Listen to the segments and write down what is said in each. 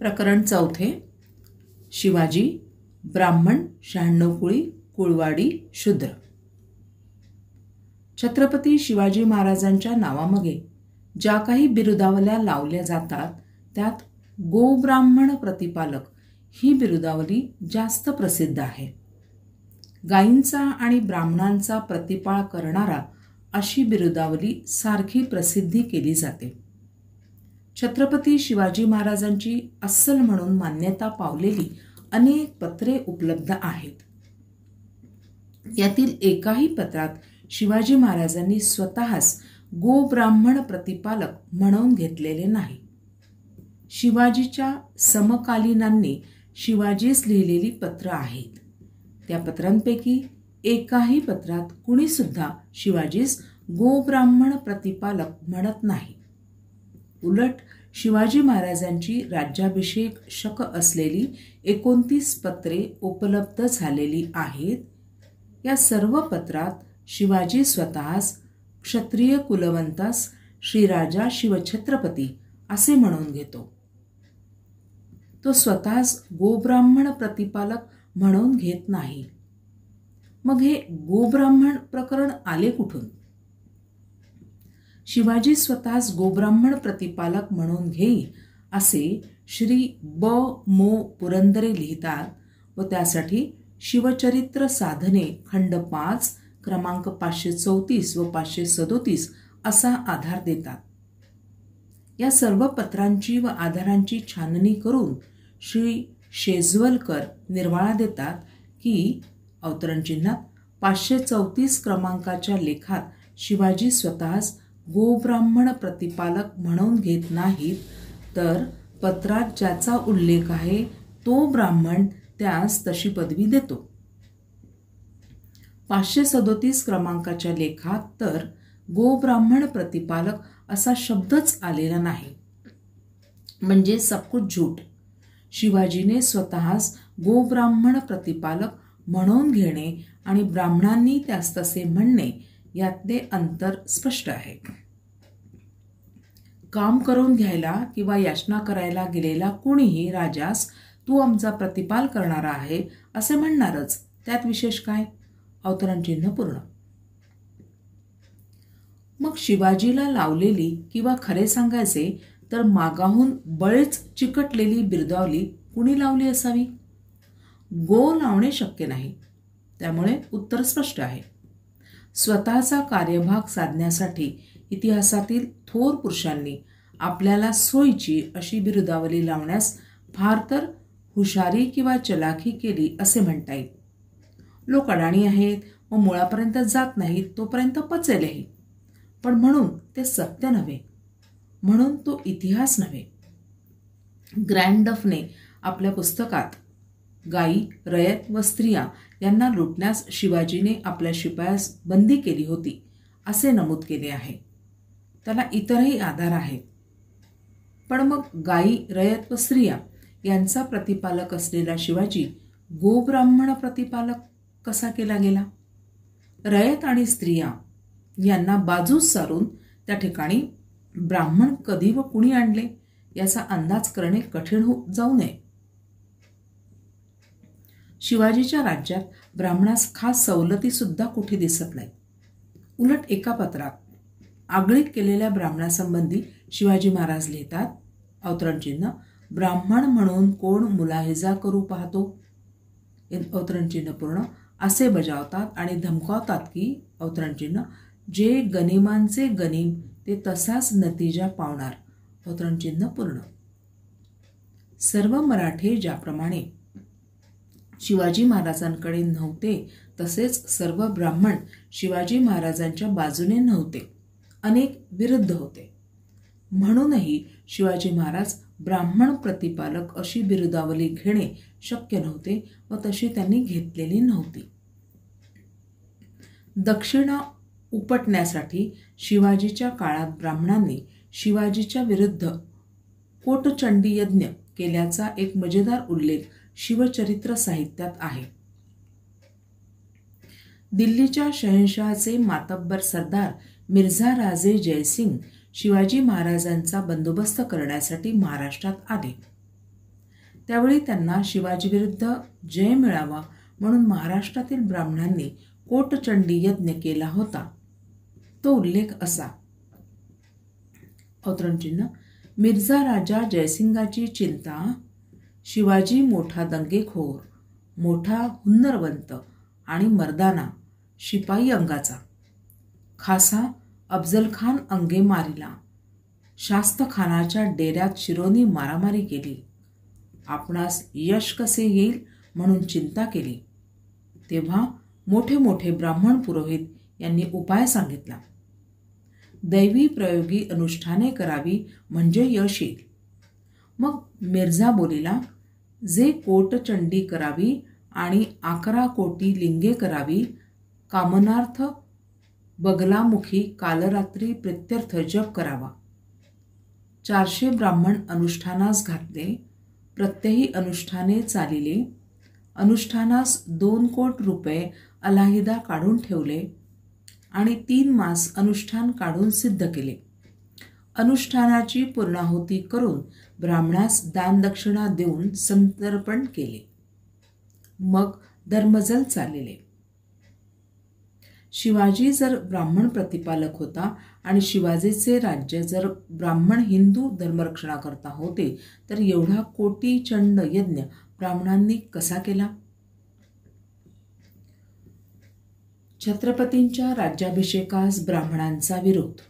प्रकरण 4. शिवाजी ब्राह्मण 96 कुळी कुळवाडी शूद्र. छत्रपती शिवाजी महाराजांच्या नावामागे ज्या काही बिरुदावल्या लावल्या जातात त्यात गोब्राह्मण प्रतिपालक ही बिरुदावली जास्त प्रसिद्ध आहे. गायींचा आणि ब्राह्मणांचा प्रतिपाळ करणारा अशी बिरुदावली सारखी प्रसिद्धी केली जाते. छत्रपती शिवाजी महाराजांची अस्सल म्हणून मान्यता पावलेली अनेक पत्रे उपलब्ध आहेत. यातील एकाही पत्रात शिवाजी महाराजांनी स्वतःच गोब्राह्मण प्रतिपालक म्हणून घेतलेले नाही. शिवाजीच्या समकालीनांनी शिवाजीस लिहिलेली पत्र आहेत. त्या पत्रांपैकी एकाही पत्रात कुणी सुद्धा शिवाजीस गोब्राह्मण प्रतिपालक म्हणत नाही. उलट शिवाजी महाराजांची राज्याभिषेक शक असलेली 29 पत्रे उपलब्ध झालेली आहेत. या सर्व पत्रात शिवाजी स्वतःस क्षत्रिय कुलवंतास श्रीराजा शिवछत्रपती असे म्हणून घेतो. तो स्वतःच गोब्राह्मण प्रतिपालक म्हणून घेत नाही. मग हे गोब्राह्मण प्रकरण आले कुठून? शिवाजी स्वतःच गोब्राह्मण प्रतिपालक म्हणून घेई असे श्री ब मो पुरंदरे लिहितात व त्यासाठी शिवचरित्र साधने खंड 5 क्रमांक 534 व 537 असा आधार देतात. या सर्व पत्रांची व आधारांची छाननी करून श्री शेजवलकर निर्वाळा देतात की अवतरणचिन्हात 534 क्रमांकाच्या लेखात शिवाजी स्वतःच गोब्राह्मण प्रतिपालक म्हणून घेत नाहीत, तर पत्रात ज्याचा उल्लेख आहे तो ब्राह्मण त्यास तशी पदवी देतो. 537 क्रमांकाच्या लेखात तर गोब्राह्मण प्रतिपालक असा शब्दच आलेला नाही. म्हणजे सबकुछ झूठ. शिवाजीने स्वतःच गोब्राह्मण प्रतिपालक म्हणून घेणे आणि ब्राह्मणांनी त्यास तसे म्हणणे यातले अंतर स्पष्ट आहे. काम करून घ्यायला किंवा याचना करायला गेलेला कोणीही राजास तू आमचा प्रतिपाल करणारा आहे असे म्हणणारच. त्यात विशेष काय? अवतरणचिन्ह पूर्ण. मग शिवाजीला लावलेली किंवा खरे सांगायचे तर मागाहून बळीच चिकटलेली बिरुदावली कुणी लावली असावी? गो लावणे शक्य नाही. त्यामुळे उत्तर स्पष्ट आहे. स्वतःचा कार्यभाग साधण्यासाठी इतिहासातील थोर पुरुषांनी आपल्याला सोयीची अशी बिरुदावली लावण्यास फार तर हुशारी किंवा चलाखी केली असे म्हणता येईल. लोक अडाणी आहेत व मुळापर्यंत जात नाहीत तोपर्यंत पचेलही, पण म्हणून ते सत्य नव्हे, म्हणून तो इतिहास नव्हे. ग्रँडफने आपल्या पुस्तकात गायी, रयत व स्त्रिया यांना लुटण्यास शिवाजीने आपल्या शिपायास बंदी केली होती असे नमूद केले आहे. त्याला इतरही आधार आहेत. पण मग गायी, रयत व स्त्रिया यांचा प्रतिपालक असलेला शिवाजी गोब्राह्मण प्रतिपालक कसा केला गेला? रयत आणि स्त्रिया यांना बाजूस सारून त्या ठिकाणी ब्राह्मण कधी व कुणी आणले याचा अंदाज करणे कठीण जाऊ नये. शिवाजीच्या राज्यात ब्राह्मणास खास सवलती सुद्धा कुठे दिसत नाहीत. उलट एका पत्रात आगळीक केलेल्या ब्राह्मणासंबंधी शिवाजी महाराज लिहितात, अवतरणचिन्ह ब्राह्मण म्हणून कोण मुलाहिजा करू पाहतो, अवतरणचिन्ह पूर्ण, असे बजावतात आणि धमकावतात की अवतरणचिन्ह जे गनिमांचे गनिम ते तसाच नतीजा पावणार, अवतरणचिन्ह पूर्ण. सर्व मराठे ज्याप्रमाणे शिवाजी महाराजांकडे नव्हते तसेच सर्व ब्राह्मण शिवाजी महाराजांच्या बाजूने नव्हते. अनेक विरुद्ध होते. म्हणूनही शिवाजी महाराज ब्राह्मण प्रतिपालक अशी बिरुदावली घेणे शक्य नव्हते व तशी त्यांनी घेतलेली नव्हती. दक्षिणा उपटण्यासाठी शिवाजीच्या काळात ब्राह्मणांनी शिवाजीच्या विरुद्ध कोटचंडी यज्ञ केल्याचा एक मजेदार उल्लेख शिवचरित्र साहित्यात आहे. दिल्लीच्या शहनशहाचे मातब्बर सरदार मिर्झा राजे जयसिंग शिवाजी महाराजांचा बंदोबस्त करण्यासाठी महाराष्ट्रात आले. त्यावेळी त्यांना शिवाजीविरुद्ध जय मिळावा म्हणून महाराष्ट्रातील ब्राह्मणांनी कोटचंडी यज्ञ केला होता. तो उल्लेख असा. अवतरणचिन्ह. मिर्झा राजा जयसिंगाची चिंता, शिवाजी मोठा दंगेखोर, मोठा हुन्नरवंत आणि मर्दाना, शिपाई अंगाचा. खासा अफजलखान अंगे मारिला. शास्तखानाच्या डेऱ्यात शिरोनी मारामारी केली. आपणास यश कसे येईल म्हणून चिंता केली. तेव्हा मोठे मोठे ब्राह्मण पुरोहित यांनी उपाय सांगितला. दैवी प्रयोगी अनुष्ठाने करावी म्हणजे यश येईल. मग मिर्झा बोलिला, जे कोटचंडी करावी आणि 11 कोटी लिंगे करावी, कामनार्थ बगलामुखी कालरात्री प्रित्यर्थ जप करावा. 400 ब्राह्मण अनुष्ठानास घातले. प्रत्यही अनुष्ठाने चालिले. अनुष्ठानास 2 कोट रुपये अलाहिदा काढून ठेवले आणि 3 मास अनुष्ठान काढून सिद्ध केले. अनुष्ठानाची पूर्णाहुती करून ब्राह्मणास दानदक्षिणा देऊन संतर्पण केले. मग धर्मजल चालले. शिवाजी जर ब्राह्मण प्रतिपालक होता आणि शिवाजीचे राज्य जर ब्राह्मण हिंदू धर्मरक्षणाकरता होते, तर एवढा कोटीचंड यज्ञ ब्राह्मणांनी कसा केला? छत्रपतींच्या राज्याभिषेकास ब्राह्मणांचा विरोध.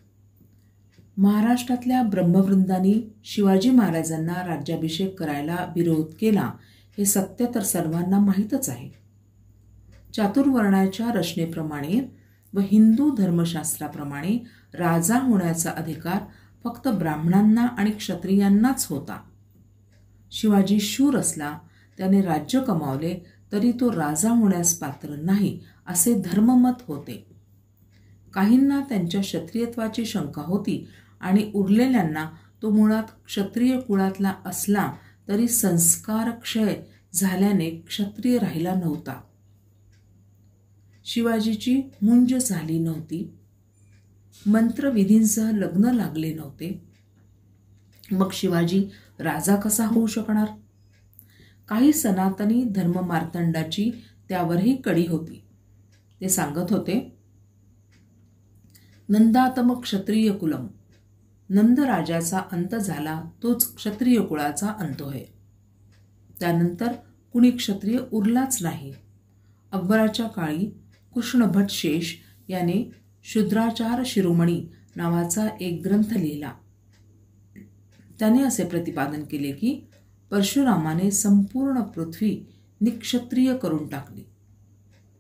महाराष्ट्रातल्या ब्रह्मवृंदांनी शिवाजी महाराजांना राज्याभिषेक करायला विरोध केला हे सत्य तर सर्वांना माहीतच आहे. चातुर्वर्णाच्या रचनेप्रमाणे व हिंदू धर्मशास्त्राप्रमाणे राजा होण्याचा अधिकार फक्त ब्राह्मणांना आणि क्षत्रियांनाच होता. शिवाजी शूर असला, त्याने राज्य कमावले तरी तो राजा होण्यास पात्र नाही असे धर्ममत होते. काहींना त्यांच्या क्षत्रियत्वाची शंका होती आणि उरलेल्यांना तो मुळात क्षत्रिय कुळातला असला तरी संस्कारक्षय झाल्याने क्षत्रिय राहिला नव्हता. शिवाजीची मुंज झाली नव्हती. मंत्रविधींसह लग्न लागले नव्हते. मग शिवाजी राजा कसा होऊ शकणार? काही सनातनी धर्ममार्तंडाची त्यावरही कडी होती. ते सांगत होते, नंदातम क्षत्रिय कुलम. नंद राजाचा अंत झाला तोच क्षत्रिय कुळाचा अंत होय. त्यानंतर कुणी क्षत्रिय उरलाच नाही. अकबराच्या काळी कृष्णभट शेष याने शूद्राचार शिरोमणी नावाचा एक ग्रंथ लिहिला. त्याने असे प्रतिपादन केले की परशुरामाने संपूर्ण पृथ्वी निक्षत्रिय करून टाकली.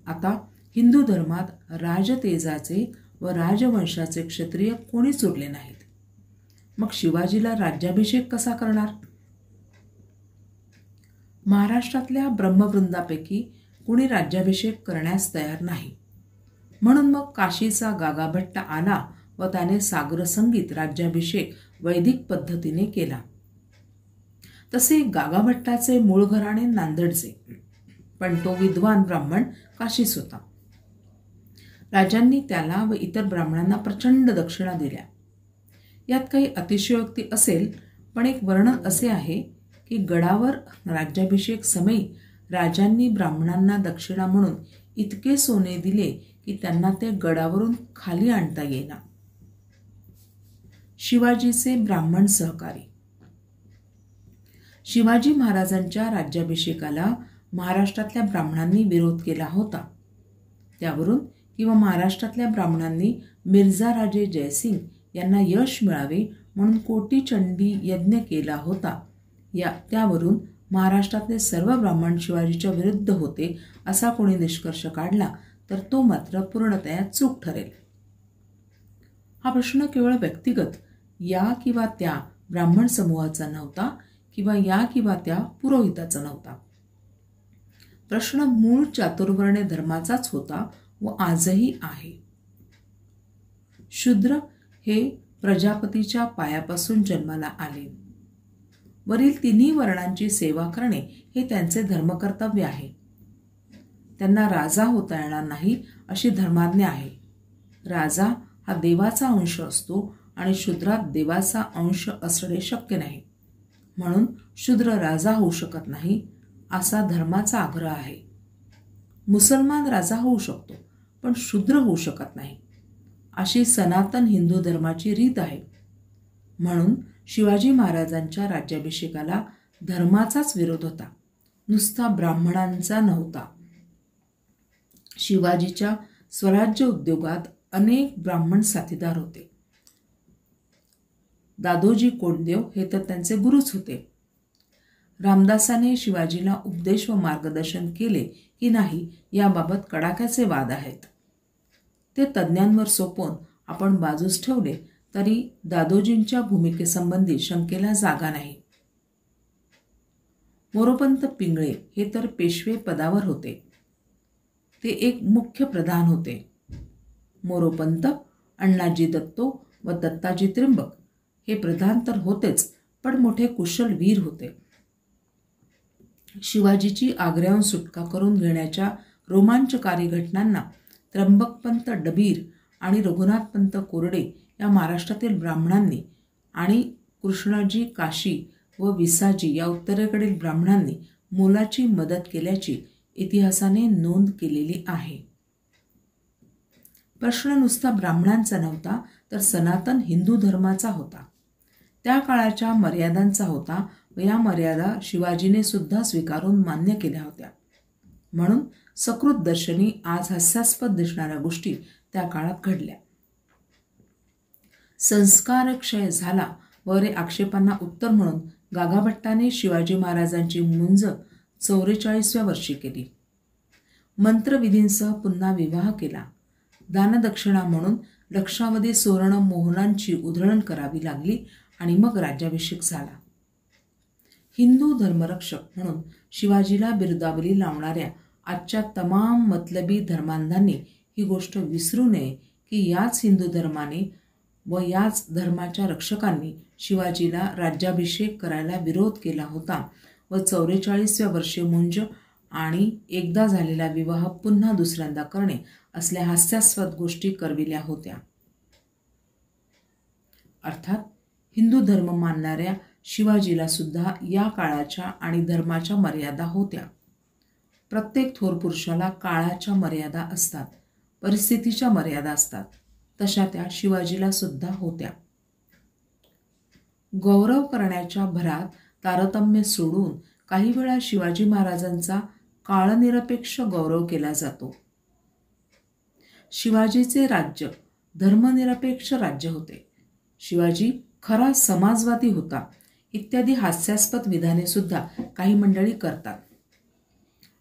आता हिंदू धर्मात राजतेजाचे व राजवंशाचे क्षत्रिय कोणीच उरले नाहीत. मग शिवाजीला राज्याभिषेक कसा करणार? महाराष्ट्रातल्या ब्रह्मवृंदापैकी कुणी राज्याभिषेक करण्यास तयार नाही. म्हणून मग काशीचा गागाभट्ट आला व त्याने सागरसंगीत राज्याभिषेक वैदिक पद्धतीने केला. तसे गागाभट्टाचे मूळ घराणे नांदेडचे, पण तो विद्वान ब्राह्मण काशीस होता. राजांनी त्याला व इतर ब्राह्मणांना प्रचंड दक्षिणा दिल्या. यात काही अतिशयोक्ती असेल, पण एक वर्णन असे आहे की गडावर राज्याभिषेक समयी राजांनी ब्राह्मणांना दक्षिणा म्हणून इतके सोने दिले की त्यांना ते गडावरून खाली आणता येईना. शिवाजीचे ब्राह्मण सहकारी. शिवाजी महाराजांच्या राज्याभिषेकाला महाराष्ट्रातल्या ब्राह्मणांनी विरोध केला होता. त्यावरून किंवा महाराष्ट्रातल्या ब्राह्मणांनी मिर्झा राजे जयसिंग यांना यश मिळावे म्हणून कोटीचंडी यज्ञ केला होता. त्यावरून महाराष्ट्रातले सर्व ब्राह्मण शिवाजीच्या विरुद्ध होते असा कोणी निष्कर्ष काढला तर तो मात्र पूर्णतया चूक ठरेल. हा प्रश्न केवळ व्यक्तिगत या किंवा त्या ब्राह्मण समूहाचा नव्हता किंवा या किंवा त्या पुरोहिताचा नव्हता. प्रश्न मूळ चातुर्वर्ण्य धर्माचाच होता व आजही आहे. शूद्र हे प्रजापतीच्या पायापासून जन्माला आले. वरील तिन्ही वर्णांची सेवा करणे हे त्यांचे धर्मकर्तव्य आहे. त्यांना राजा होता येणार नाही अशी धर्माज्ञा आहे. राजा हा देवाचा अंश असतो आणि शूद्रात देवाचा अंश असणे शक्य नाही. म्हणून शूद्र राजा होऊ शकत नाही असा धर्माचा आग्रह आहे. मुसलमान राजा होऊ शकतो पण शूद्र होऊ शकत नाही अशी सनातन हिंदू धर्माची रीत आहे. म्हणून शिवाजी महाराजांच्या राज्याभिषेकाला धर्माचाच विरोध होता, नुसता ब्राह्मणांचा नव्हता. शिवाजीच्या स्वराज्य उद्योगात अनेक ब्राह्मण साथीदार होते. दादोजी कोंडदेव हे तर त्यांचे गुरुच होते. रामदासाने शिवाजीला उपदेश व मार्गदर्शन केले की नाही याबाबत कडाक्याचे वाद आहेत. ते तज्ज्ञांवर सोपवून आपण बाजूस ठेवले तरी दादोजींच्या भूमिकेसंबंधी शंकेला जागा नाही. मोरोपंत पिंगळे हे तर पेशवे पदावर होते. ते एक मुख्य प्रधान होते. मोरोपंत, अण्णाजी दत्तो व दत्ताजी त्र्यंबक हे प्रधान तर होतेच, पण मोठे कुशल वीर होते. शिवाजीची आग्र्याहून सुटका करून घेण्याच्या रोमांचकारी घटनांना त्र्यंबकपंत डबीर आणि रघुनाथपंत कोरडे या महाराष्ट्रातील ब्राह्मणांनी आणि कृष्णाजी काशी व विसाजी या उत्तरेकडील ब्राह्मणांनी मोलाची मदत केल्याची इतिहासाने नोंद केलेली आहे. प्रश्न नुसता ब्राह्मणांचा नव्हता तर सनातन हिंदू धर्माचा होता. त्या काळाच्या मर्यादांचा होता व या मर्यादा शिवाजीने सुद्धा स्वीकारून मान्य केल्या होत्या. म्हणून सकृत दर्शनी आज हास्यास्पद दिसणाऱ्या गोष्टी त्या काळात घडल्या. संस्कारक्षय झाला वगैरे आक्षेपांना उत्तर म्हणून गागाभट्टाने शिवाजी महाराजांची मुंज 44व्या वर्षी केली. मंत्रविधींसह पुन्हा विवाह केला. दानदक्षिणा म्हणून लक्षावधी सुवर्ण मोहरांची उधळण करावी लागली आणि मग राज्याभिषेक झाला. हिंदू धर्मरक्षक म्हणून शिवाजीला बिरुदावली लावणाऱ्या आजच्या तमाम मतलबी धर्मांधांनी ही गोष्ट विसरू नये की याच हिंदू धर्माने व याच धर्माच्या रक्षकांनी शिवाजीला राज्याभिषेक करायला विरोध केला होता व 44व्या वर्षी मुंज आणि एकदा झालेला विवाह पुन्हा दुसऱ्यांदा करणे असल्या हास्यास्पद गोष्टी करविल्या होत्या. अर्थात हिंदू धर्म मानणाऱ्या शिवाजीला सुद्धा या काळाच्या आणि धर्माच्या मर्यादा होत्या. प्रत्येक थोर पुरुषाला काळाच्या मर्यादा असतात, परिस्थितीच्या मर्यादा असतात. तशा त्या शिवाजीला सुद्धा होत्या. गौरव करण्याच्या भरात तारतम्य सोडून काही वेळा शिवाजी महाराजांचा काळनिरपेक्ष गौरव केला जातो. शिवाजीचे राज्य धर्मनिरपेक्ष राज्य होते. शिवाजी खरा समाजवादी होता इत्यादी हास्यास्पद विधाने सुद्धा काही मंडळी करतात.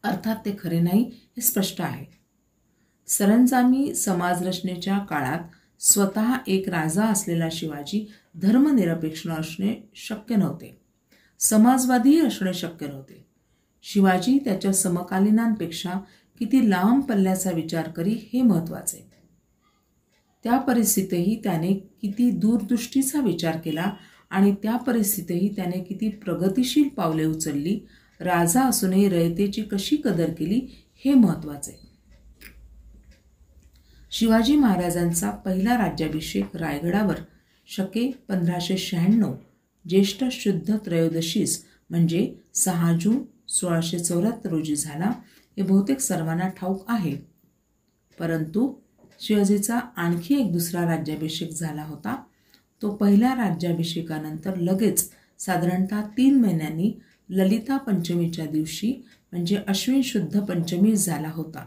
अर्थात ते खरे नाही हे स्पष्ट आहे. सरंजामी समाजरचनेच्या काळात स्वतः एक राजा असलेला शिवाजी धर्मनिरपेक्ष असणे शक्य नव्हते, समाजवादीही असणे शक्य नव्हते. शिवाजी त्याच्या समकालीनांपेक्षा किती लांब पल्ल्याचा विचार करी हे महत्त्वाचे. त्या परिस्थितीतही त्याने किती दूरदृष्टीचा विचार केला आणि त्या परिस्थितीतही त्याने किती प्रगतिशील पावले उचलली, राजा असूनही रयतेची कशी कदर केली हे महत्त्वाचे. शिवाजी महाराजांचा पहिला राज्याभिषेक रायगडावर शके 1596 ज्येष्ठ शुद्ध त्रयोदशीस म्हणजे 6 जून 1674 रोजी झाला हे बहुतेक सर्वांना ठाऊक आहे. परंतु शिवाजीचा आणखी एक दुसरा राज्याभिषेक झाला होता. तो पहिल्या राज्याभिषेकानंतर लगेच साधारणतः 3 महिन्यांनी ललिता पंचमीच्या दिवशी म्हणजे अश्विन शुद्ध पंचमी झाला होता.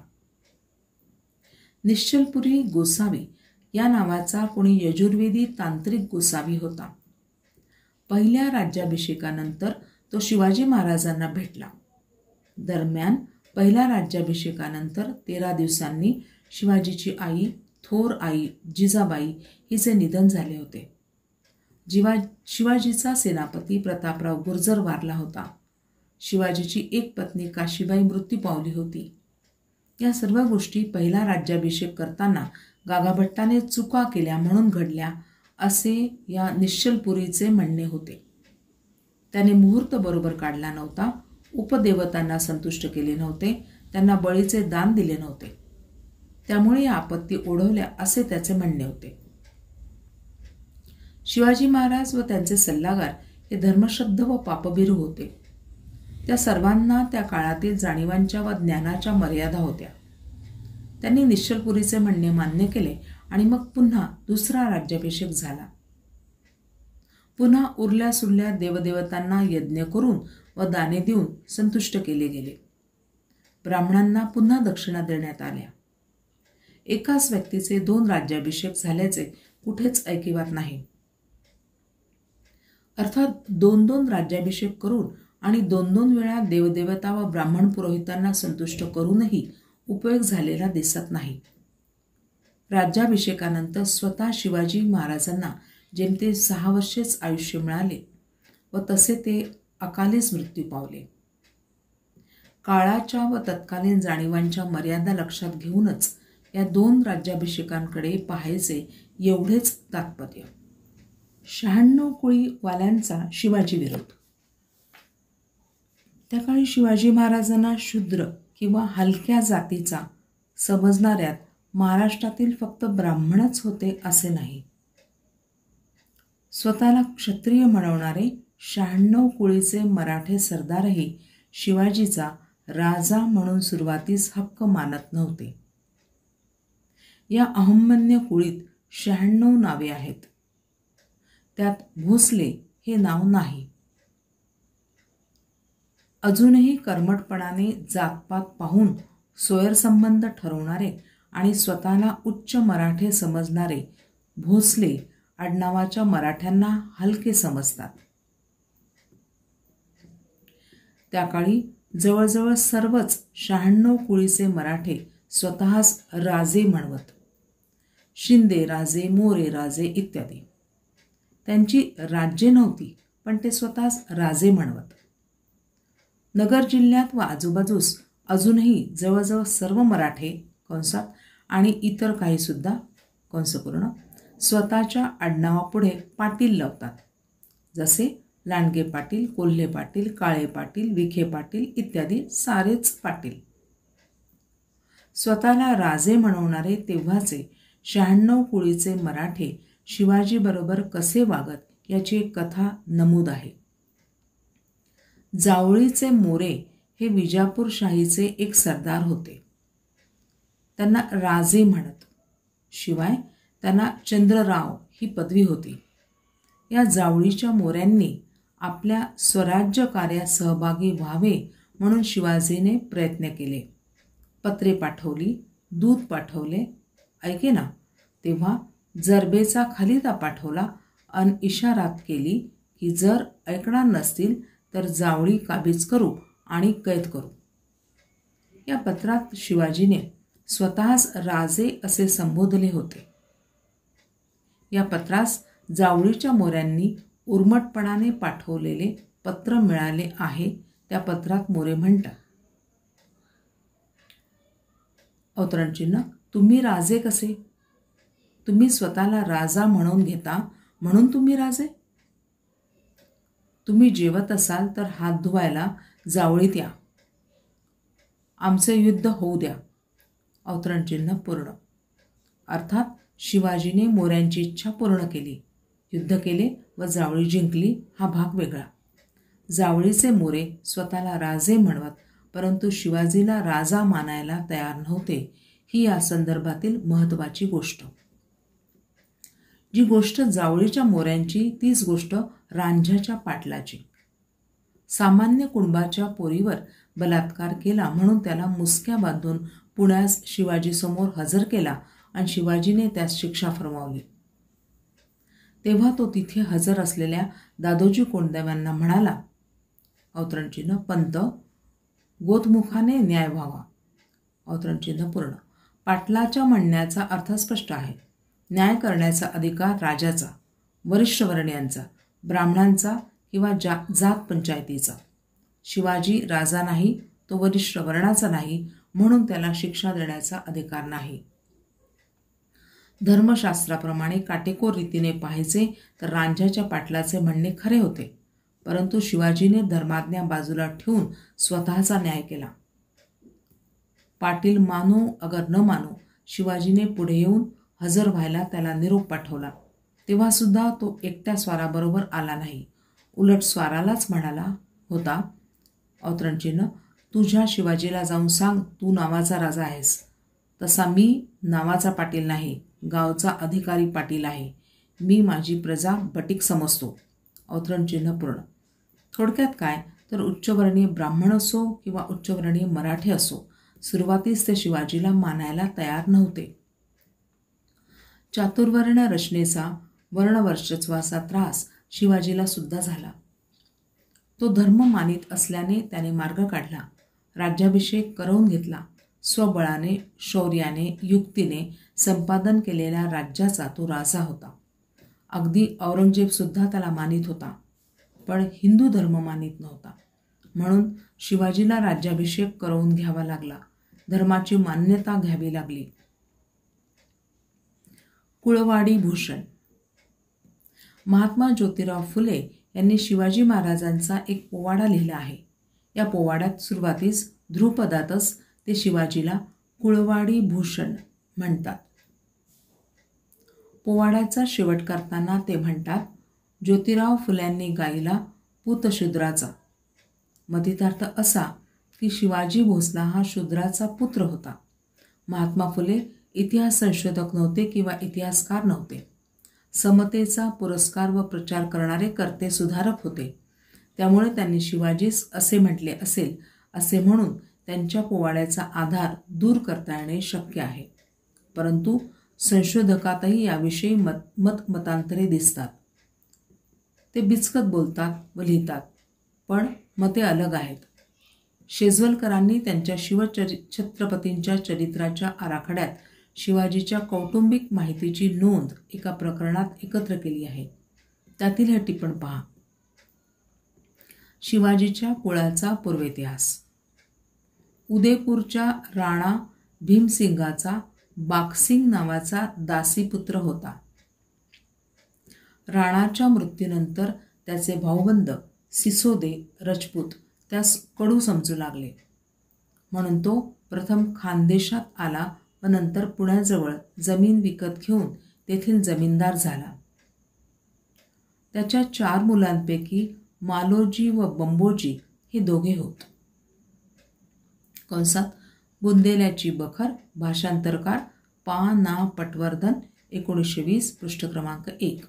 निश्चलपुरी गोसावी या नावाचा कोणी यजुर्वेदी तांत्रिक गोसावी होता. पहिल्या राज्याभिषेकानंतर तो शिवाजी महाराजांना भेटला. दरम्यान पहिल्या राज्याभिषेकानंतर 13 दिवसांनी शिवाजीची आई, थोर आई जिजाबाई हिचे निधन झाले होते. शिवाजीचा सेनापती प्रतापराव गुर्जर वारला होता. शिवाजीची एक पत्नी काशीबाई मृत्यू पावली होती. या सर्व गोष्टी पहिला राज्याभिषेक करताना गागाभट्टाने चुका केल्या म्हणून घडल्या असे या निश्चलपुरीचे म्हणणे होते. त्याने मुहूर्त बरोबर काढला नव्हता, उपदेवतांना संतुष्ट केले नव्हते, त्यांना बळीचे दान दिले नव्हते, त्यामुळे या आपत्ती ओढवल्या असे त्याचे म्हणणे होते. शिवाजी महाराज व त्यांचे सल्लागार हे धर्मशब्द व पापभीरू होते. त्या सर्वांना त्या काळातील जाणीवांच्या व ज्ञानाच्या मर्यादा होत्या. त्यांनी निश्चलपुरीचे म्हणणे मान्य केले आणि मग पुन्हा दुसरा राज्याभिषेक झाला. पुन्हा उरल्या सुरल्या देवदेवतांना यज्ञ करून व दाने देऊन संतुष्ट केले गेले. ब्राह्मणांना पुन्हा दक्षिणा देण्यात आल्या. एकाच व्यक्तीचे 2 राज्याभिषेक झाल्याचे कुठेच ऐकिवात नाही. अर्थात 2-2 राज्याभिषेक करून आणि 2-2 वेळा देवदेवता व ब्राह्मण पुरोहितांना संतुष्ट करूनही उपयोग झालेला दिसत नाही. राज्याभिषेकानंतर स्वतः शिवाजी महाराजांना जेमते 6 वर्षेच आयुष्य मिळाले व तसे ते अकालीच मृत्यू पावले. काळाच्या व तत्कालीन जाणीवांच्या मर्यादा लक्षात घेऊनच या 2 राज्याभिषेकांकडे पाहायचे एवढेच तात्पर्य. 96 कुळीवाल्यांचा शिवाजी विरोध. त्या काळी शिवाजी महाराजांना शूद्र किंवा हलक्या जातीचा समजणाऱ्यात महाराष्ट्रातील फक्त ब्राह्मणच होते असे नाही. स्वतःला क्षत्रिय म्हणवणारे 96 कुळीचे मराठे सरदारही शिवाजीचा राजा म्हणून सुरुवातीस हक्क मानत नव्हते. या अहमन्य कुळीत 96 नावे आहेत. त्यात भोसले हे नाव नाही. अजूनही कर्मठपणाने जातपात पाहून सोयरसंबंध ठरवणारे आणि स्वतःला उच्च मराठे समजणारे भोसले आडनावाच्या मराठ्यांना हलके समजतात. त्या काळी जवळजवळ सर्वच 96 कुळीचे मराठे स्वतःच राजे म्हणवत. शिंदे राजे, मोरे राजे इत्यादी. त्यांची राज्ये नव्हती, पण ते स्वतःच राजे म्हणवत. नगर जिल्ह्यात व आजूबाजूस अजूनही जवळजवळ सर्व मराठे कंसात आणि इतर काहीसुद्धा कंसपूर्ण स्वतःच्या आडनावापुढे पाटील लावतात. जसे लांडगे पाटील, कोल्हे पाटील, काळे पाटील, विखे पाटील इत्यादी सारेच पाटील. स्वतःला राजे म्हणवणारे तेव्हाचे 96 कुळीचे मराठे शिवाजीबरोबर कसे वागत याची एक कथा नमूद आहे. जावळीचे मोरे हे विजापूरशाहीचे एक सरदार होते. त्यांना राजे म्हणत. शिवाय त्यांना चंद्रराव ही पदवी होती. या जावळीच्या मोऱ्यांनी आपल्या स्वराज्य कार्यात सहभागी व्हावे म्हणून शिवाजीने प्रयत्न केले. पत्रे पाठवली, दूध पाठवले, ऐके ना, तेव्हा जरबेचा खलिता पाठवला अन इशारात केली की जर ऐकणार नसतील तर जावळी काबीज करू आणि कैद करू. या पत्रात शिवाजीने स्वतःच राजे असे संबोधले होते. या पत्रास जावळीच्या मोऱ्यांनी उर्मटपणाने पाठवलेले पत्र मिळाले आहे. त्या पत्रात मोरे म्हणतात, अवतरणचिन्ह, तुम्ही राजे कसे? तुम्ही स्वतःला राजा म्हणून घेता म्हणून तुम्ही राजे? तुम्ही जेवत असाल तर हात धुवायला जावळीत या. आमचे युद्ध होऊ द्या. अवतरणचिन्ह पूर्ण. अर्थात शिवाजीने मोऱ्यांची इच्छा पूर्ण केली. युद्ध केले व जावळी जिंकली हा भाग वेगळा. जावळीचे मोरे स्वतःला राजे म्हणवत, परंतु शिवाजीला राजा मानायला तयार नव्हते. ही या संदर्भातील महत्त्वाची गोष्ट. जी गोष्ट जावळीच्या मोऱ्यांची तीच गोष्ट रांझ्याच्या पाटलाची. सामान्य कुणबाच्या पोरीवर बलात्कार केला म्हणून त्याला मुसक्या बांधून पुण्यास शिवाजीसमोर हजर केला आणि शिवाजीने त्यास शिक्षा फरमावली. तेव्हा तो तिथे हजर असलेल्या दादोजी कोंडदेवांना म्हणाला, अवतरणचिन्ह, पंत, गोतमुखाने न्याय व्हावा. अवतरणचिन्ह पूर्ण. पाटलाच्या म्हणण्याचा अर्थ स्पष्ट आहे. न्याय करण्याचा अधिकार राजाचा, वरिष्ठ वर्णीयांचा, ब्राह्मणांचा किंवा जात पंचायतीचा. शिवाजी राजा नाही, तो वरिष्ठ वर्णाचा नाही, म्हणून त्याला शिक्षा देण्याचा अधिकार नाही. धर्मशास्त्राप्रमाणे काटेकोर रीतीने पाहायचे तर रांझ्याच्या पाटलाचे म्हणणे खरे होते, परंतु शिवाजीने धर्माज्ञा बाजूला ठेवून स्वतःचा न्याय केला. पाटील मानो अगर न मानो, शिवाजीने पुढे येऊन हजर व्हायला त्याला निरोप पाठवला. तेव्हा सुद्धा तो एकट्या स्वाराबरोबर आला नाही. उलट स्वारालाच म्हणाला होता, अवतरणचिन्ह, तुझ्या शिवाजीला जाऊन सांग तू नावाचा राजा आहेस. तसा मी नावाचा पाटील नाही, गावचा अधिकारी पाटील आहे. मी माझी प्रजा बटीक समजतो. अवतरणचिन्ह पूर्ण. थोडक्यात काय तर उच्चवर्णीय ब्राह्मण असो किंवा उच्चवर्णीय मराठी असो, सुरुवातीस ते शिवाजीला मानायला तयार नव्हते. चातुर्वर्ण रचनेचा वर्णवर्चस्वाचा त्रास शिवाजीला सुद्धा झाला. तो धर्म मानित असल्याने त्याने मार्ग काढला. राज्याभिषेक करवून घेतला. स्वबळाने, शौर्याने, युक्तीने संपादन केलेल्या राज्याचा तो राजा होता. अगदी औरंगजेबसुद्धा त्याला मानित होता, पण हिंदू धर्म मानित नव्हता. म्हणून शिवाजीला राज्याभिषेक करवून घ्यावा लागला. धर्माची मान्यता घ्यावी लागली. कुळवाडी भूषण. महात्मा ज्योतिराव फुले यांनी शिवाजी महाराजांचा एक पोवाडा लिहिला आहे. या पोवाड्यात सुरुवातीस ध्रुपदातच ते शिवाजीला कुळवाडी भूषण म्हणतात. पोवाड्याचा शेवट करताना ते म्हणतात, ज्योतिराव फुल्यांनी गायला पुतशूद्राचा. मतितार्थ असा की शिवाजी भोसला हा शूद्राचा पुत्र होता. महात्मा फुले इतिहास संशोधक नव्हते किंवा इतिहासकार नव्हते. समतेचा पुरस्कार व प्रचार करणारे कर्ते सुधारक होते. त्यामुळे त्यांनी शिवाजीस असे म्हटले असेल असे म्हणून त्यांच्या पोवाड्याचा आधार दूर करता येणे शक्य आहे. परंतु संशोधकातही याविषयी मतांतरे दिसतात. ते बिचकत बोलतात व लिहितात, पण मते अलग आहेत. शेजवलकरांनी त्यांच्या शिवछत्रपतींच्या चरित्राच्या आराखड्यात शिवाजीच्या कौटुंबिक माहितीची नोंद एका प्रकरणात एकत्र केली आहे. त्यातील हे टिपण पहा. शिवाजीच्या कुळाचा पूर्वेतिहास. उदयपूरच्या राणा भीमसिंगाचा बाकसिंग नावाचा दासीपुत्र होता. राणाच्या मृत्यूनंतर त्याचे भाऊबंद सिसोदे रजपूत त्यास कडू समजू लागले. म्हणून तो प्रथम खानदेशात आला व नंतर पुण्याजवळ जमीन विकत घेऊन तेथील जमीनदार झाला. त्याच्या 4 मुलांपैकी मालोजी व बंबोजी हे दोघे होत. कंसात बुंदेल्याची बखर. भाषांतरकार पा. ना. पटवर्धन 1920 पृष्ठ क्रमांक 1.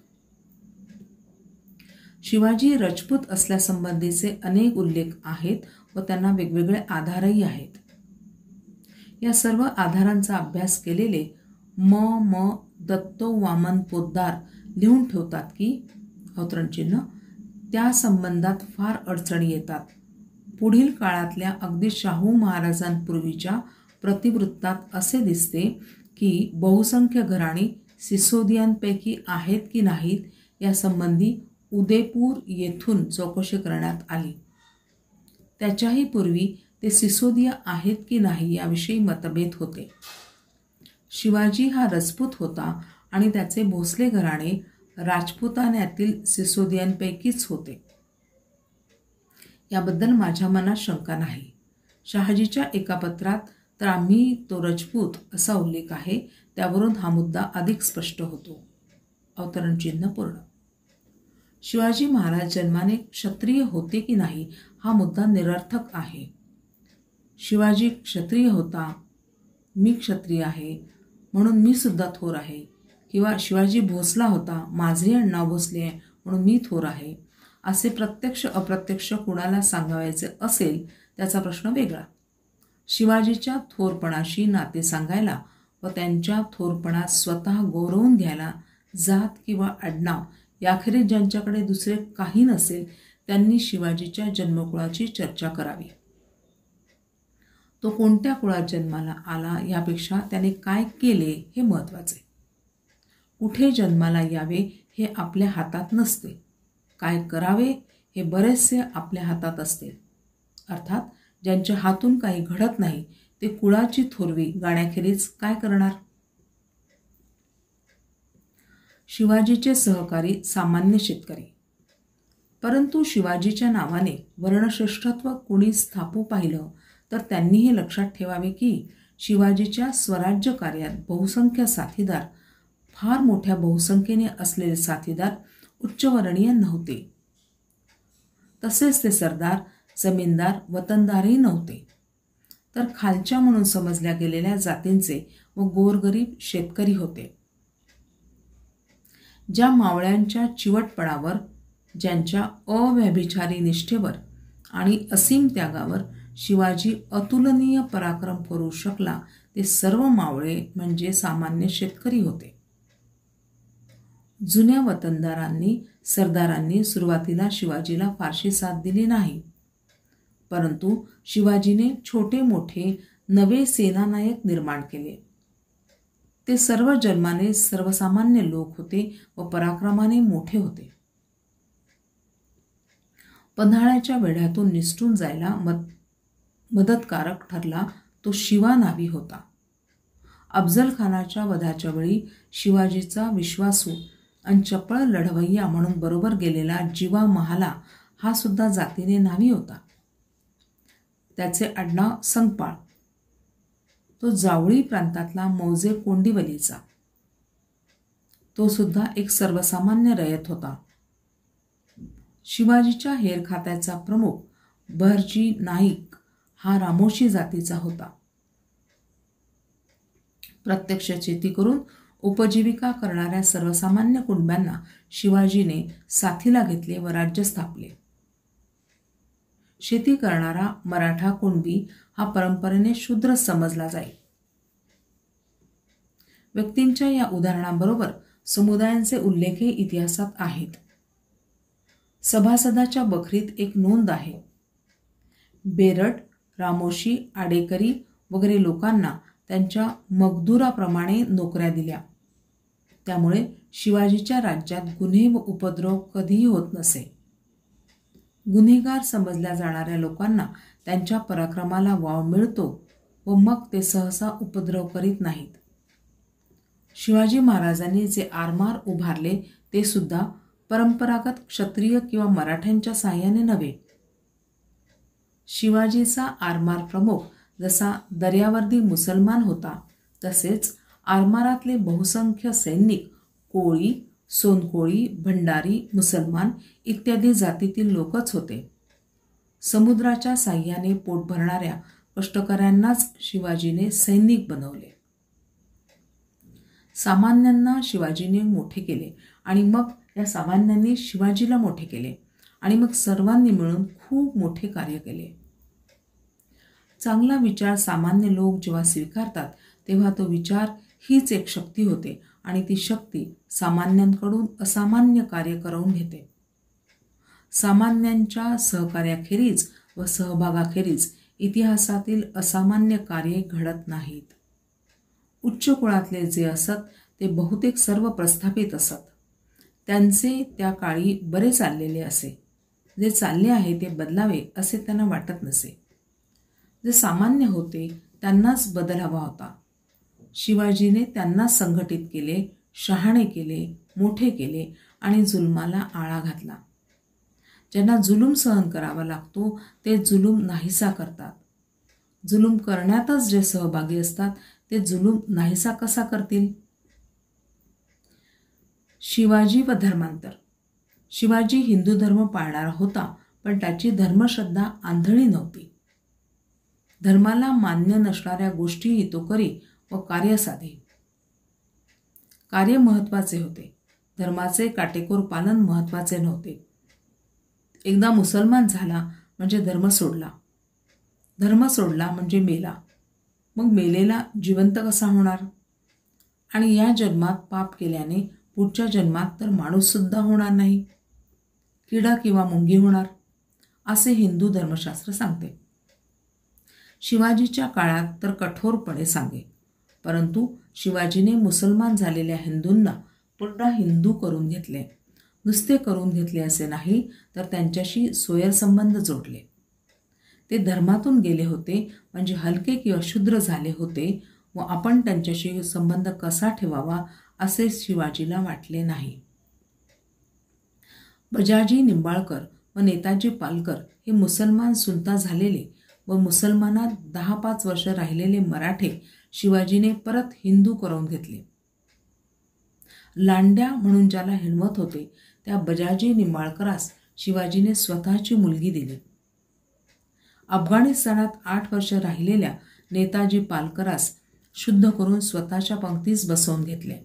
शिवाजी रजपूत असल्यासंबंधीचे अनेक उल्लेख आहेत व त्यांना वेगवेगळे आधारही आहेत. या सर्व आधारांचा अभ्यास केलेले म. दत्तो वामन पोद्दार लिहून ठेवतात की अवतरणचिन्ह त्या संबंधात फार अडचणी येतात. पुढील काळातल्या अगदी शाहू महाराजांपूर्वीच्या प्रतिवृत्तात असे दिसते की बहुसंख्य घराणी सिसोदियांपैकी आहेत की नाहीत यासंबंधी उदयपूर येथून चौकशी करण्यात आली. त्याच्याही पूर्वी ते सिसोदिया आहेत की नाही याविषयी मतभेद होते. शिवाजी हा राजपूत होता आणि त्याचे भोसले घराणे राजपुतान्यातील सिसोदियांपैकीच होते. याबद्दल माझ्या मनात शंका नाही. शहाजीच्या एका पत्रात तर आम्ही तो राजपूत असा उल्लेख आहे, त्यावरून हा मुद्दा अधिक स्पष्ट होतो. अवतरणचिन्ह पूर्ण. शिवाजी महाराज जन्माने क्षत्रिय होते की नाही हा मुद्दा निरर्थक आहे. शिवाजी क्षत्रिय होता, मी क्षत्रिय आहे म्हणून मी सुद्धा थोर आहे, किंवा शिवाजी भोसला होता, माझे अण्णाव भोसले आहे म्हणून मी थोर आहे, असे प्रत्यक्ष अप्रत्यक्ष कुणाला सांगायचे असेल त्याचा प्रश्न वेगळा. शिवाजीच्या थोरपणाशी नाते सांगायला व त्यांच्या थोरपणात स्वतः गौरवून घ्यायला जात किंवा आडनाव याखेरीज ज्यांच्याकडे दुसरे काही नसेल त्यांनी शिवाजीच्या जन्मकुळाची चर्चा करावी. तो कोणत्या कुळात जन्माला आला यापेक्षा त्याने काय केले हे महत्त्वाचे. कुठे जन्माला यावे हे आपल्या हातात नसते, काय करावे हे बरेचसे आपल्या हातात असते. अर्थात ज्यांच्या हातून काही घडत नाही ते कुळाची थोरवी गाण्याखेरीज काय करणार. शिवाजीचे सहकारी सामान्य शेतकरी. परंतु शिवाजीच्या नावाने वर्णश्रेष्ठत्व कुणी स्थापू पाहिलं तर त्यांनी हे लक्षात ठेवावे की शिवाजीच्या स्वराज्य कार्यात बहुसंख्य साथीदार, फार मोठ्या बहुसंख्येने असलेले साथीदार उच्चवर्णीय नव्हते. तसेच ते सरदार, जमीनदार, वतनदारही नव्हते, तर खालच्या म्हणून समजल्या गेलेल्या जातींचे व गोरगरीब शेतकरी होते. ज्या मावळ्यांच्या चिवटपणावर, ज्यांच्या अव्यभिचारी निष्ठेवर आणि असीम त्यागावर शिवाजी अतुलनीय पराक्रम करू शकला, ते सर्व मावळे म्हणजे सामान्य शेतकरी होते. जुन्या वतनदारांनी, सरदारांनी सुरुवातीला शिवाजीला फारशी साथ दिली नाही, परंतु शिवाजीने छोटे मोठे नवे सेनानायक निर्माण केले. ते सर्व जन्माने सर्वसामान्य लोक होते व पराक्रमाने मोठे होते. पन्हाळ्याच्या वेढ्यातून निसटून जायला मदतकारक ठरला तो शिवा नावी होता. अफजल खानाच्या वधाच्या वेळी शिवाजीचा विश्वासू आणि चपळ लढवय्या म्हणून बरोबर गेलेला जीवा महाला हा सुद्धा जातीने नावी होता. त्याचे आडनाव संगपाळ. तो जावळी प्रांतातला मौजे कोंडिवलीचा. तो सुद्धा एक सर्वसामान्य रयत होता. शिवाजीच्या हेर खात्याचा प्रमुख बहरजी नाईक हा रामोशी जातीचा होता. प्रत्यक्ष शेती करून उपजीविका करणाऱ्या सर्वसामान्य कुणब्यांना शिवाजीने साथीला घेतले व राज्य स्थापले. शेती करणारा मराठा कुणबी हा परंपरेने शूद्र समजला जाई. व्यक्तींच्या या उदाहरणाबरोबर समुदायांचे उल्लेखही इतिहासात आहेत. सभासदाच्या बखरीत एक नोंद आहे. बेरड, रामोशी, आडेकरी वगैरे लोकांना त्यांच्या मगदुराप्रमाणे नोकऱ्या दिल्या. त्यामुळे शिवाजीच्या राज्यात गुन्हे व उपद्रव कधीही होत नसे. गुन्हेगार समजल्या जाणाऱ्या लोकांना त्यांच्या पराक्रमाला वाव मिळतो व मग ते सहसा उपद्रव करीत नाहीत. शिवाजी महाराजांनी जे आरमार उभारले ते सुद्धा परंपरागत क्षत्रिय किंवा मराठ्यांच्या साहाय्याने नव्हे. शिवाजीचा आरमार प्रमुख जसा दर्यावर्दी मुसलमान होता, तसेच आरमारातले बहुसंख्य सैनिक कोळी, सोनकोळी, भंडारी, मुसलमान इत्यादी जातीतील लोकच होते. समुद्राच्या साह्याने पोट भरणाऱ्या कष्टकऱ्यांनाच शिवाजीने सैनिक बनवले. सामान्यांना शिवाजीने मोठे केले आणि मग या सामान्यांनी शिवाजीला मोठे केले आणि मग सर्वांनी मिळून खूप मोठे कार्य केले. चांगला विचार सामान्य लोक जेव्हा स्वीकारतात तेव्हा तो विचार हीच एक शक्ती होते आणि ती शक्ती सामान्यांकडून असामान्य कार्य करवून घेते. सामान्यांच्या सहकार्याखेरीज व सहभागाखेरीज इतिहासातील असामान्य कार्ये घडत नाहीत. उच्च कुळातले जे असत ते बहुतेक सर्व प्रस्थापित असत. त्यांचे त्या काळी बरे चाललेले असे. जे चालले आहे ते बदलावे असे त्यांना वाटत नसे. जे सामान्य होते त्यांनाच बदल हवा होता. शिवाजीने त्यांना संघटित केले, शहाणे केले, मोठे केले आणि जुलमाला आळा घातला. ज्यांना जुलूम सहन करावा लागतो ते जुलूम नाहीसा करतात. जुलूम करण्यातच जे सहभागी असतात ते जुलूम नाहीसा कसा करतील? शिवाजी व धर्मांतर. शिवाजी हिंदू धर्म पाळणारा होता, पण त्याची धर्मश्रद्धा आंधळी नव्हती. धर्माला मान्य नसणाऱ्या गोष्टीही तो करी व कार्य साधे. कार्य महत्त्वाचे होते, धर्माचे काटेकोर पालन महत्त्वाचे नव्हते. एकदा मुसलमान झाला म्हणजे धर्म सोडला, धर्म सोडला म्हणजे मेला. मग मेलेला जिवंत कसा होणार? आणि या जन्मात पाप केल्याने पुढच्या जन्मात तर माणूससुद्धा होणार नाही, किडा किंवा मुंगी होणार, असे हिंदू धर्मशास्त्र सांगते. शिवाजीच्या काळात तर कठोरपणे सांगे, परंतु शिवाजीने मुसलमान झालेल्या हिंदूंना पुन्हा हिंदू करून घेतले. नुसते करून घेतले असे नाही, तर त्यांच्याशी सोयरसंबंध जोडले. ते धर्मातून गेले होते म्हणजे हलके किंवा शूद्र झाले होते व आपण त्यांच्याशी संबंध कसा ठेवावा असे शिवाजीला वाटले नाही. बजाजी निंबाळकर व नेताजी पालकर हे मुसलमान सुलता झालेले व मुसलमानात 10-5 वर्ष राहिलेले मराठे शिवाजीने परत हिंदू करून घेतले. लांड्या म्हणून ज्याला हिणवत होते त्या बजाजी निंबाळकरास शिवाजीने स्वतःची मुलगी दिली. अफगाणिस्तानात 8 वर्ष राहिलेल्या नेताजी पालकरास शुद्ध करून स्वतःच्या पंक्तीस बसवून घेतले.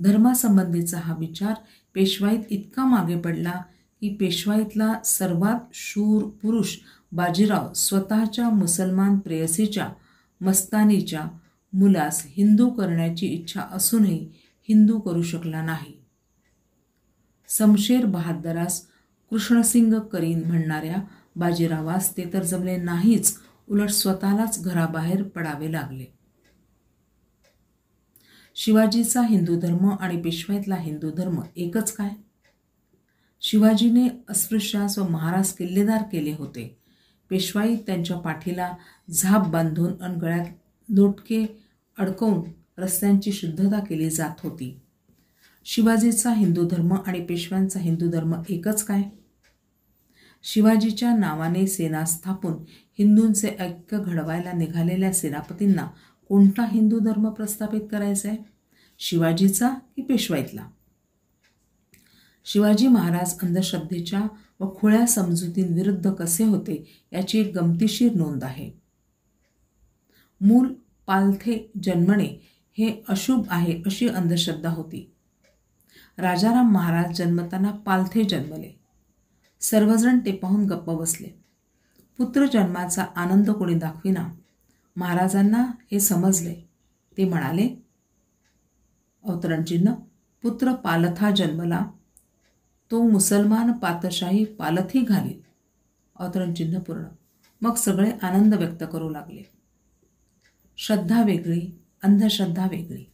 धर्मासंबंधीचा हा विचार पेशवाईत इतका मागे पडला की पेशवाईतला सर्वात शूर पुरुष बाजीराव स्वतःच्या मुसलमान प्रेयसीच्या मस्तानीच्या मुलास हिंदू करण्याची इच्छा असूनही हिंदू करू शकला नाही. समशेर बहादरास कृष्णसिंग करीन म्हणणाऱ्या बाजीरावास ते तर जमले नाहीच, उलट स्वतःलाच घराबाहेर पडावे लागले. शिवाजीचा हिंदू धर्म आणि पेशवाईतला हिंदू धर्म एकच काय? शिवाजीने अस्पृश्यास व महारास किल्लेदार केले होते. पेशवाईत त्यांच्या पाठीला झाप बांधून आणि गळ्यात लोटके अडकवून रस्त्यांची शुद्धता केली जात होती. शिवाजीचा हिंदू धर्म आणि पेशव्यांचा हिंदू धर्म एकच काय? शिवाजीच्या नावाने सेना स्थापून हिंदूंचे ऐक्य घडवायला निघालेल्या सेनापतींना कोणता हिंदू धर्म प्रस्थापित करायचा आहे? शिवाजीचा की पेशवाईतला? शिवाजी महाराज अंधश्रद्धेच्या व खुळ्या समजुतींविरुद्ध कसे होते याची एक गमतीशीर नोंद आहे. मूल पालथे जन्मणे हे अशुभ आहे अशी अंधश्रद्धा होती. राजाराम महाराज जन्मताना पालथे जन्मले. सर्वजण ते पाहून गप्प बसले. पुत्र जन्माचा आनंद कोणी दाखविना. महाराजांना हे समजले. ते म्हणाले, अवतरणचिन्ह, पुत्र पालथा जन्मला, तो मुसलमान पातशाही पालथी घालील. अवतरणचिन्ह पूर्ण. मग सगळे आनंद व्यक्त करू लागले. श्रद्धा वेगळी, अंधश्रद्धा वेगळी.